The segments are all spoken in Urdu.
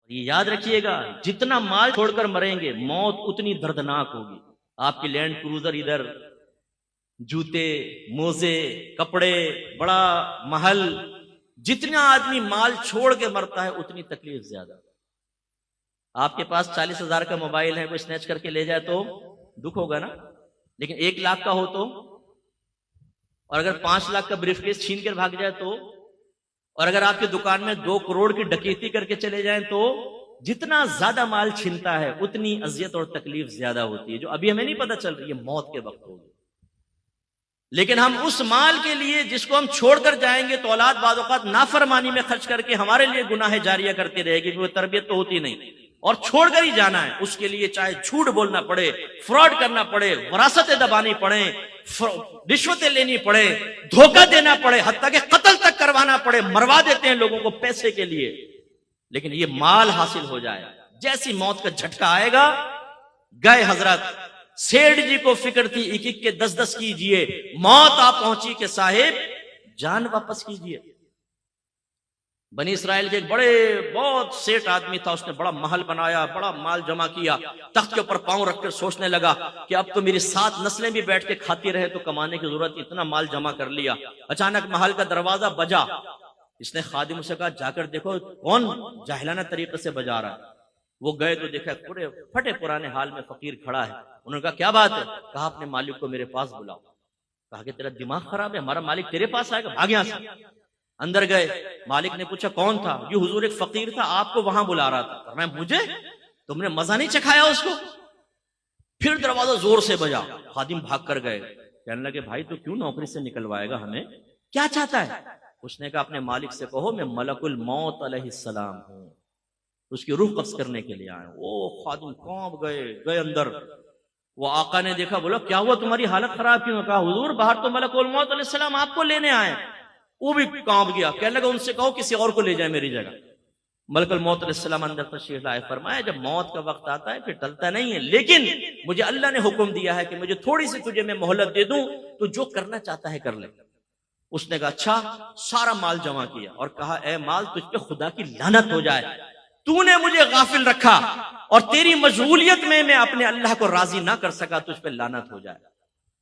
یہ یاد رکھیے گا، جتنا مال چھوڑ کر مریں گے موت اتنی دردناک ہوگی. آپ کی لینڈ کروزر ادھر، جوتے، موزے، کپڑے، بڑا محل، جتنا آدمی مال چھوڑ کے مرتا ہے اتنی تکلیف زیادہ. آپ کے پاس 40,000 کا موبائل ہے، کوئی سنیچ کر کے لے جائے تو دکھ ہوگا نا، لیکن 1 لاکھ کا ہو تو، اور اگر 5 لاکھ کا بریف کیس چھین کر بھاگ جائے تو، اور اگر آپ کی دکان میں 2 کروڑ کی ڈکیتی کر کے چلے جائیں تو، جتنا زیادہ مال چھنتا ہے اتنی اذیت اور تکلیف زیادہ ہوتی ہے، جو ابھی ہمیں نہیں پتہ چل رہی ہے، موت کے وقت ہوگی. لیکن ہم اس مال کے لیے جس کو ہم چھوڑ کر جائیں گے تو اولاد بعض اوقات نافرمانی میں خرچ کر کے ہمارے لیے گناہ جاریہ کرتی رہے گی، وہ تربیت تو ہوتی نہیں، اور چھوڑ کر ہی جانا ہے. اس کے لیے چاہے جھوٹ بولنا پڑے، فراڈ کرنا پڑے، وراثتیں دبانی پڑے، رشوتیں لینی پڑے، دھوکہ دینا پڑے، حتیٰ کہ قتل تک کروانا پڑے. مروا دیتے ہیں لوگوں کو پیسے کے لیے، لیکن یہ مال حاصل ہو جائے. جیسی موت کا جھٹکا آئے گا، گئے حضرت. سیٹھ جی کو فکر تھی 1 کے 10 کیجئے، موت آ پہنچی کہ صاحب جان واپس کیجئے. بنی اسرائیل کے ایک بہت سیٹ آدمی تھا، اس نے بڑا محل بنایا، بڑا مال جمع کیا، تخت کے اوپر پاؤں رکھ کر سوچنے لگا کہ اب تو میری 7 نسلیں بھی بیٹھ کے کھاتی رہے تو کمانے کی ضرورت، اتنا مال جمع کر لیا. اچانک محل کا دروازہ بجا. اس نے خادم سے کہا جا کر دیکھو کون جاہلانہ طریقے سے بجا رہا ہے. وہ گئے تو دیکھا پورے پھٹے پرانے حال میں فقیر کھڑا ہے. انہوں نے کہا کیا بات ہے؟ کہا اپنے مالک کو میرے پاس بلاؤ. کہا کہ تیرا دماغ خراب ہے، ہمارا مالک تیرے پاس آئے گا، بھاگ یہاں سے. اندر گئے، مالک نے پوچھا کون تھا؟ یہ حضور ایک فقیر تھا، آپ کو وہاں بلا رہا تھا. میں مجھے؟ تم نے مزہ نہیں چکھایا اس کو؟ پھر دروازہ زور سے بجا. خادم بھاگ کر گئے، کہنے لگے بھائی تو کیوں نوکری سے نکلوائے گا ہمیں؟ کیا چاہتا ہے؟ اس نے کہا اپنے مالک سے کہو میں ملک الموت علیہ السلام ہوں، اس کی روح قبض کرنے کے لیے آیا. وہ خادم کانپ گئے اندر. وہ آقا نے دیکھا، بولا کیا ہوا تمہاری حالت خراب کیوں؟ کہا حضور باہر تو ملک الموت علیہ السلام آپ کو لینے آئے. وہ بھی کانپ گیا، کہنے لگا ان سے کہو کسی اور کو لے جائے میری جگہ. ملک الموت علیہ السلام اندر تشریف لائے. فرمایا جب موت کا وقت آتا ہے پھر ٹلتا نہیں ہے، لیکن مجھے اللہ نے حکم دیا ہے کہ مجھے تھوڑی سی تجھے میں مہلت دے دوں، تو جو کرنا چاہتا ہے کر لے. اس نے کہا اچھا. سارا مال جمع کیا اور کہا اے مال تجھ پہ خدا کی لعنت ہو جائے، تو نے مجھے غافل رکھا اور تیری مشغولیت میں اپنے اللہ کو راضی نہ کر سکا، تجھ پہ لعنت ہو جائے.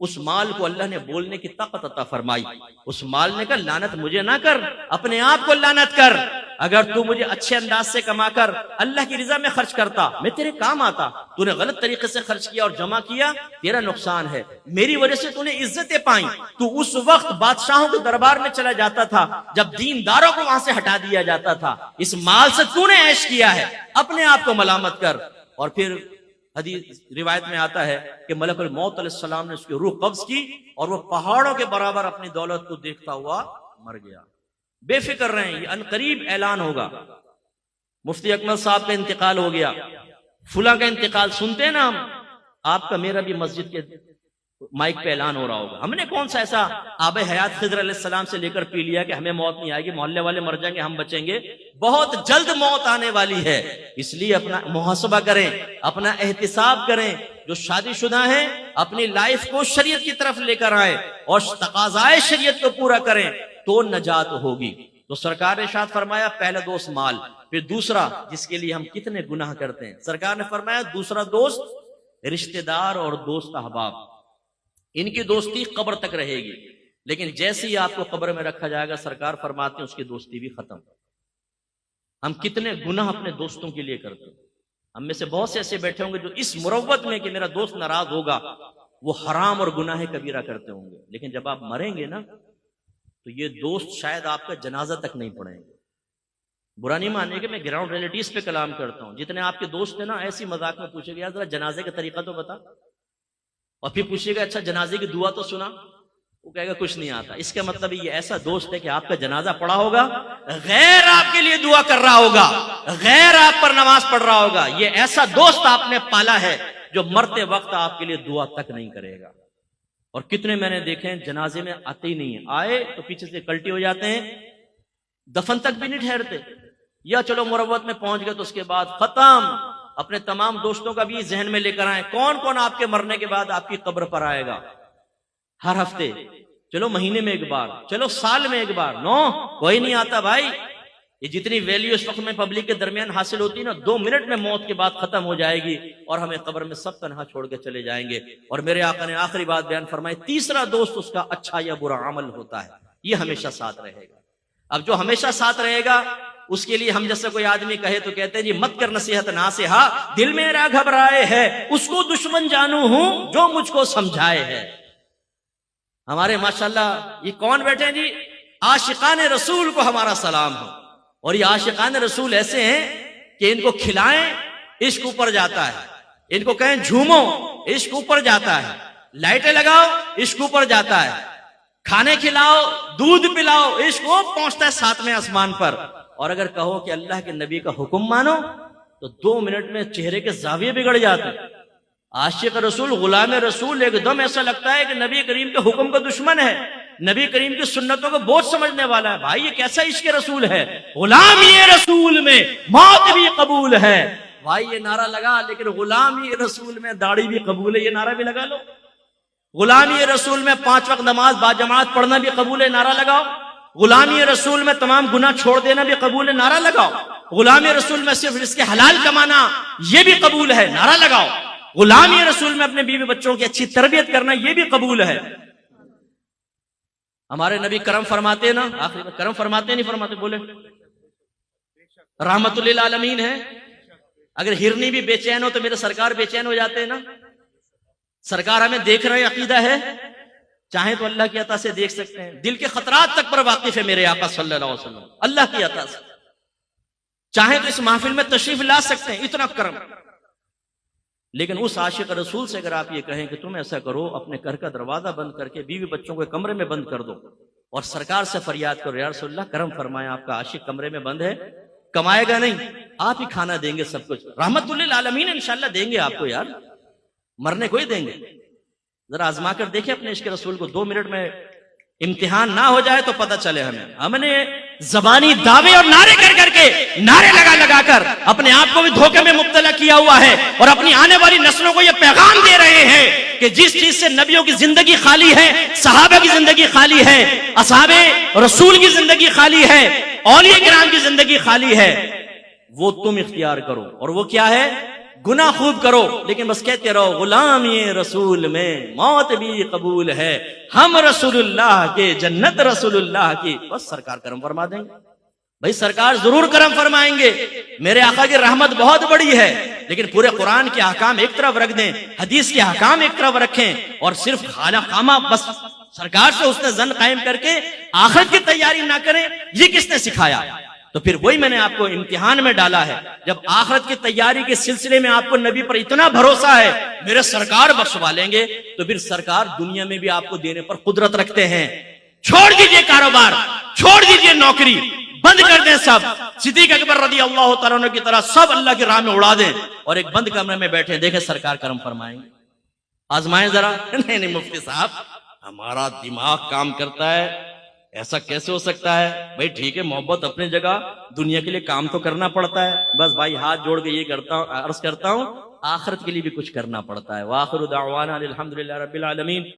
اس مال کو اللہ نے بولنے کی طاقت عطا فرمائی. اس مال نے کہا لعنت مجھے نہ کر، اپنے آپ کو لعنت کر. اگر تو مجھے اچھے انداز سے کما کر اللہ کی رضا میں خرچ کرتا میں تیرے کام آتا. تو نے غلط طریقے سے خرچ کیا اور جمع کیا، تیرا نقصان ہے. میری وجہ سے تو نے عزتیں پائیں. تو اس وقت بادشاہوں کے دربار میں چلا جاتا تھا جب دینداروں کو وہاں سے ہٹا دیا جاتا تھا. اس مال سے تو نے عیش کیا ہے، اپنے آپ کو ملامت کر. اور پھر حدیث روایت میں آتا ہے کہ ملک الموت علیہ السلام نے اس کی روح قبض کی اور وہ پہاڑوں کے برابر اپنی دولت کو دیکھتا ہوا مر گیا. بے فکر رہیں، یہ عنقریب اعلان ہوگا. مفتی اکمل صاحب کا انتقال ہو گیا، فلاں کا انتقال سنتے ہیں نا ہم. آپ کا میرا بھی مسجد کے مائک پہ اعلان ہو رہا ہوگا. ہم نے کون سا ایسا آب حیات خضر علیہ السلام سے لے کر پی لیا کہ ہمیں موت نہیں آئے گی، محلے والے مر جائیں گے ہم بچیں گے؟ بہت جلد موت آنے والی ہے. اس لیے اپنا محاسبہ کریں، اپنا احتساب کریں. جو شادی شدہ ہیں اپنی لائف کو شریعت کی طرف لے کر آئیں اور تقاضائے شریعت کو پورا کریں تو نجات ہوگی. تو سرکار نے ارشاد فرمایا پہلا دوست مال، پھر دوسرا جس کے لیے ہم کتنے گناہ کرتے ہیں. سرکار نے فرمایا دوسرا دوست رشتہ دار اور دوست احباب، ان کی دوستی قبر تک رہے گی، لیکن جیسے ہی آپ کو قبر میں رکھا جائے گا سرکار فرماتے ہیں اس کی دوستی بھی ختم. ہم کتنے گناہ اپنے دوستوں کے لیے کرتے ہیں. ہم میں سے بہت سے ایسے بیٹھے ہوں گے جو اس مروت میں کہ میرا دوست ناراض ہوگا وہ حرام اور گناہ کبیرہ کرتے ہوں گے، لیکن جب آپ مریں گے نا تو یہ دوست شاید آپ کا جنازہ تک نہیں پڑھیں گے. برا نہیں ماننے کہ میں گراؤنڈ ریلیٹیز پہ کلام کرتا ہوں. جتنے آپ کے دوست ہیں نا ایسی مذاق میں پوچھے گا ذرا جنازے کا طریقہ تو بتا، اور پھر پوچھے گا اچھا جنازے کی دعا تو سنا، وہ کہے گا کچھ نہیں آتا. اس کا مطلب یہ ایسا دوست ہے کہ آپ کا جنازہ پڑھا ہوگا، غیر آپ کے لیے دعا کر رہا ہوگا، غیر آپ پر نماز پڑھ رہا ہوگا. یہ ایسا دوست آپ نے پالا ہے جو مرتے وقت آپ کے لیے دعا تک نہیں کرے گا. اور کتنے میں نے دیکھے ہیں جنازے میں آتے ہی نہیں ہیں، آئے تو پیچھے سے کلٹی ہو جاتے ہیں، دفن تک بھی نہیں ٹھہرتے. یا چلو مروت میں پہنچ گئے تو اس کے بعد ختم. اپنے تمام دوستوں کا بھی ذہن میں لے کر آئیں کون کون آپ کے مرنے کے بعد آپ کی قبر پر آئے گا. ہر ہفتے، چلو مہینے میں ایک بار، چلو سال میں ایک بار. نو کوئی نہیں آتا بھائی. یہ جتنی ویلیو اس وقت میں پبلک کے درمیان حاصل ہوتی ہے نا، 2 منٹ میں موت کے بعد ختم ہو جائے گی اور ہمیں قبر میں سب تنہا چھوڑ کے چلے جائیں گے۔ اور میرے آقا نے آخری بات بیان فرمائی، تیسرا دوست اس کا اچھا یا برا عمل ہوتا ہے، یہ ہمیشہ ساتھ رہے گا۔ اب جو ہمیشہ ساتھ رہے گا اس کے لیے ہم جیسے کوئی آدمی کہے تو کہتے ہیں جی مت کر نصیحت ناصحہ، دل میرا گھبرائے ہے، اس کو دشمن جانو ہوں جو مجھ کو سمجھائے ہے۔ ہمارے ماشاءاللہ یہ کون بیٹھے ہیں جی، عاشقان رسول کو ہمارا سلام ہو۔ اور یہ عاشقان رسول ایسے ہیں کہ ان کو کھلائیں عشق اوپر جاتا ہے، ان کو کہیں جھومو عشق اوپر جاتا ہے، لائٹیں لگاؤ عشق اوپر جاتا ہے، کھانے کھلاؤ دودھ پلاؤ عشق وہ پہنچتا ہے 7ویں آسمان پر۔ اور اگر کہو کہ اللہ کے نبی کا حکم مانو تو 2 منٹ میں چہرے کے زاویے بگڑ جاتے ہیں۔ عاشق رسول، غلام رسول ایک دم ایسا لگتا ہے کہ نبی کریم کے حکم کا دشمن ہے، نبی کریم کی سنتوں کو بہت سمجھنے والا ہے۔ بھائی یہ کیسا عشق رسول ہے، غلامی رسول میں موت بھی قبول ہے۔ بھائی یہ نعرہ لگا، لیکن غلامی رسول میں داڑھی بھی قبول ہے، یہ نعرہ بھی لگا لو۔ غلامی رسول میں 5 وقت نماز باجماعت پڑھنا بھی قبول ہے، نعرہ لگاؤ۔ غلامی رسول میں تمام گناہ چھوڑ دینا بھی قبول ہے، نعرہ لگاؤ۔ غلامی رسول میں صرف رزق حلال کمانا یہ بھی قبول ہے، نعرہ لگاؤ۔ غلامی رسول میں اپنے بیوی بچوں کی اچھی تربیت کرنا یہ بھی قبول ہے۔ ہمارے نبی کرم فرماتے نا، آخری میں کرم فرماتے نہیں فرماتے، بولے رحمت للعالمین ہے۔ اگر ہرنی بھی بے چین ہو تو میرے سرکار بے چین ہو جاتے ہیں نا۔ سرکار ہمیں دیکھ رہے عقیدہ ہے، چاہیں تو اللہ کی عطا سے دیکھ سکتے ہیں، دل کے خطرات تک پر واقف ہے میرے آقا صلی اللہ علیہ وسلم، اللہ کی عطا سے چاہیں تو اس محفل میں تشریف لا سکتے ہیں، اتنا کرم۔ لیکن اس عاشق رسول سے اگر آپ یہ کہیں کہ تم ایسا کرو، اپنے گھر کا دروازہ بند کر کے بیوی بچوں کو کمرے میں بند کر دو اور سرکار سے فریاد کرو یا رسول اللہ کرم فرمائیں، آپ کا عاشق کمرے میں بند ہے، کمائے گا نہیں، آپ ہی کھانا دیں گے، سب کچھ رحمت للعالمین انشاءاللہ دیں گے آپ کو، یار مرنے کو ہی دیں گے۔ ذرا آزما کر دیکھیں اپنے عشق رسول کو، 2 منٹ میں امتحان نہ ہو جائے تو پتہ چلے ہمیں۔ ہم نے زبانی دعوے اور نعرے کر کر کے، نعرے لگا کر اپنے آپ کو بھی دھوکے میں مبتلا کیا ہوا ہے، اور اپنی آنے والی نسلوں کو یہ پیغام دے رہے ہیں کہ جس چیز سے نبیوں کی زندگی خالی ہے، صحابہ کی زندگی خالی ہے، اصحاب رسول کی زندگی خالی ہے، اولیاء کرام کی زندگی خالی ہے، وہ تم اختیار کرو۔ اور وہ کیا ہے؟ گناہ خوب کرو لیکن بس کہتے رہو غلامی رسول میں موت بھی قبول ہے، ہم رسول اللہ کے، جنت رسول اللہ کی، بس سرکار کرم فرما دیں گے۔ بھائی سرکار ضرور کرم فرمائیں گے، میرے آقا کی رحمت بہت بڑی ہے، لیکن پورے قرآن کے احکام ایک طرف رکھ دیں، حدیث کے احکام ایک طرف رکھیں، اور صرف خانہ خامہ بس سرکار سے حسن ظن قائم کر کے آخرت کی تیاری نہ کریں، یہ کس نے سکھایا؟ تو پھر وہی میں نے آپ کو امتحان میں ڈالا ہے۔ جب آخرت کی تیاری کے سلسلے میں آپ کو نبی پر اتنا بھروسہ ہے میرے سرکار بخشوا لیں گے، تو پھر سرکار دنیا میں بھی آپ کو دینے پر قدرت رکھتے ہیں۔ چھوڑ دیجئے کاروبار، چھوڑ دیجئے نوکری، بند کر دیں سب، صدیق اکبر رضی اللہ تعالیٰ عنہ کی طرح سب اللہ کی راہ میں اڑا دیں اور ایک بند کمرے میں بیٹھے دیکھیں سرکار کرم فرمائیں گے۔ آزمائیں ذرا۔ نہیں مفتی صاحب ہمارا دماغ کام کرتا ہے، ایسا کیسے ہو سکتا ہے؟ بھائی ٹھیک ہے، محبت اپنی جگہ، دنیا کے لیے کام تو کرنا پڑتا ہے، بس بھائی ہاتھ جوڑ کے یہ عرض کرتا ہوں آخرت کے لیے بھی کچھ کرنا پڑتا ہے۔ وآخر دعوانا الحمدللہ رب العالمین۔